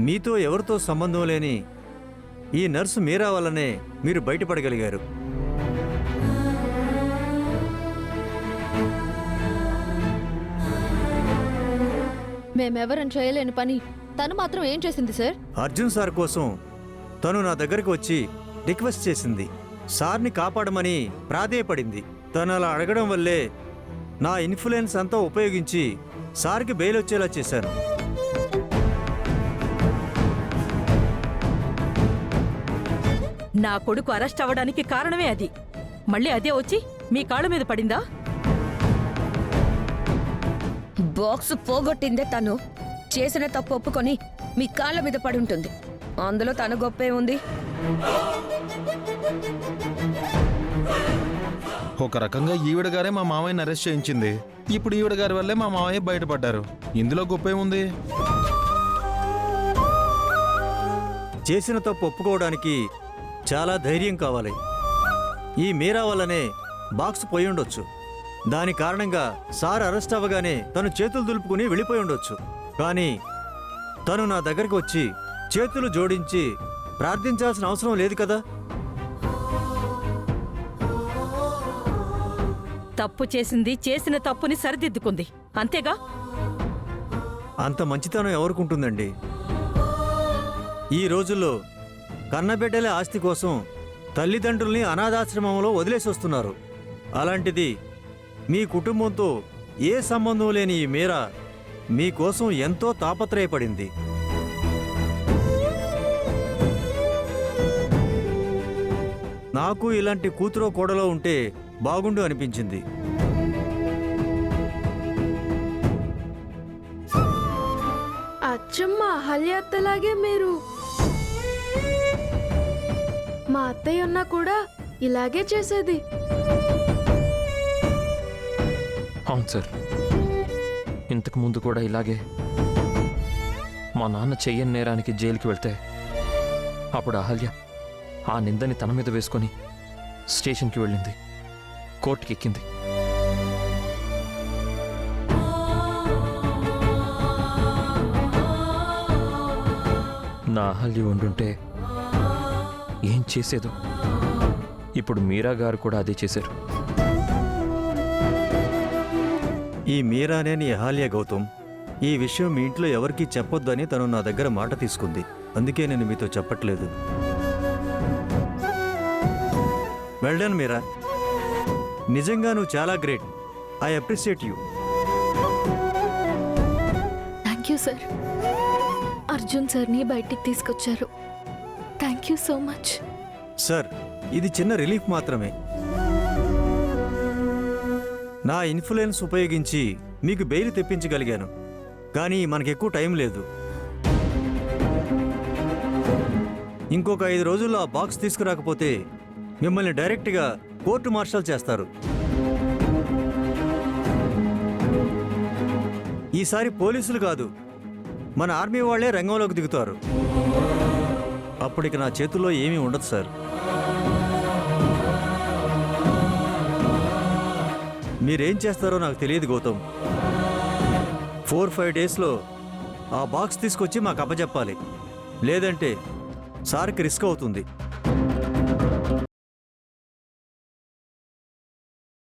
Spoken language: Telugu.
మీతో ఎవరితో సంబంధం లేని ఈ నర్సు మీరా వల్లనే మీరు బయటపడగలిగారు. మేమెవరం చేయలేని పని తను మాత్రం ఏం చేసింది సార్? అర్జున్ సార్ కోసం తను నా దగ్గరకు వచ్చి రిక్వెస్ట్ చేసింది. సార్ని కాపాడమని ప్రాధేయపడింది. తను అలా అడగడం వల్లే నా ఇన్ఫ్లుయెన్స్ అంతా ఉపయోగించి సార్కి బెయిల్ వచ్చేలా చేశాను. నా కొడుకు అరెస్ట్ అవ్వడానికి కారణమే అది. మళ్ళీ అదే వచ్చి మీ కాళ్ళ మీద పడిందా? బాక్స్ పోగొట్టిందే తను. చేసిన తప్పు ఒప్పుకొని మీ కాళ్ళ మీద పడి ఉంటుంది. అందులో తన గొప్పే ఉంది. ఒక రకంగా ఈవిడ గారే మా మామయ్యని అరెస్ట్ చేయించింది. ఇప్పుడు ఈవిడ గారి వల్లే మా మామయ్య బయటపడ్డారు. ఇందులో గొప్పేముంది? చేసిన తప్పు ఒప్పుకోవడానికి చాలా ధైర్యం కావాలి. ఈ మీరా వల్లనే బాక్స్ పోయి ఉండొచ్చు. దాని కారణంగా సార్ అరెస్ట్ అవ్వగానే తను చేతులు దులుపుకుని వెళ్ళిపోయి ఉండొచ్చు. కానీ తను నా దగ్గరికి వచ్చి చేతులు జోడించి ప్రార్థించాల్సిన అవసరం లేదు కదా. తప్పు చేసింది చేసిన తప్పుని సరిదిద్దుకుంది, అంతేగా? అంత మంచితనం ఎవరికుంటుందండి? ఈ రోజుల్లో కన్నబిడ్డల ఆస్తి కోసం తల్లిదండ్రుల్ని అనాథాశ్రమంలో వదిలేసి వస్తున్నారు. అలాంటిది మీ కుటుంబంతో ఏ సంబంధం లేని ఈ మీరా మీకోసం ఎంతో తాపత్రయపడింది. నాకు ఇలాంటి కూతురో కోడలో ఉంటే బాగుండు అనిపించింది. అచ్చమ్మ అహల్య అత్తలాగే మీరు. మా అత్తయ్య ఉన్నా కూడా ఇలాగే చేసేది. అవును సార్, ఇంతకు ముందు కూడా ఇలాగే మా నాన్న చెయ్యని నేరానికి జైలుకి వెళ్తే అప్పుడు అహల్య ఆ నిందని తన మీద వేసుకొని స్టేషన్కి వెళ్ళింది, కోర్టుకి ఎక్కింది. నా అహల్య ఉండుంటే ఏం చేసేదో. ఇప్పుడు మీరా గారు కూడా అదే చేశారు. ఈ మీరానే నీ అహల్య గౌతమ్. ఈ విషయం మీ ఇంట్లో ఎవరికీ చెప్పొద్దని తను నా దగ్గర మాట తీసుకుంది. అందుకే నేను మీతో చెప్పట్లేదు. వెల్డన్ మీరా, నిజంగా నువ్వు చాలా great. I appreciate you. Thank you sir. Arjun సార్ని బయటికి తీసుకొచ్చారు. Thank you so much sir. ఇది చిన్న రిలీఫ్ మాత్రమే. నా ఇన్ఫ్లుయెన్స్ ఉపయోగించి మీకు బెయిల్ తెప్పించగలిగాను. కానీ మనకెక్కువ టైం లేదు. ఇంకొక 5 రోజుల్లో ఆ బాక్స్ తీసుకురాకపోతే మిమ్మల్ని డైరెక్ట్గా కోర్టు మార్షల్ చేస్తారు. ఈసారి పోలీసులు కాదు, మన ఆర్మీ వాళ్లే రంగంలోకి దిగుతారు. అప్పటికి నా చేతుల్లో ఏమీ ఉండదు సార్. మీరేం చేస్తారో నాకు తెలియదు గౌతమ్. 4-5 డేస్లో ఆ బాక్స్ తీసుకొచ్చి మాకు అప్పచెప్పాలి. లేదంటే సార్కి రిస్క్ అవుతుంది.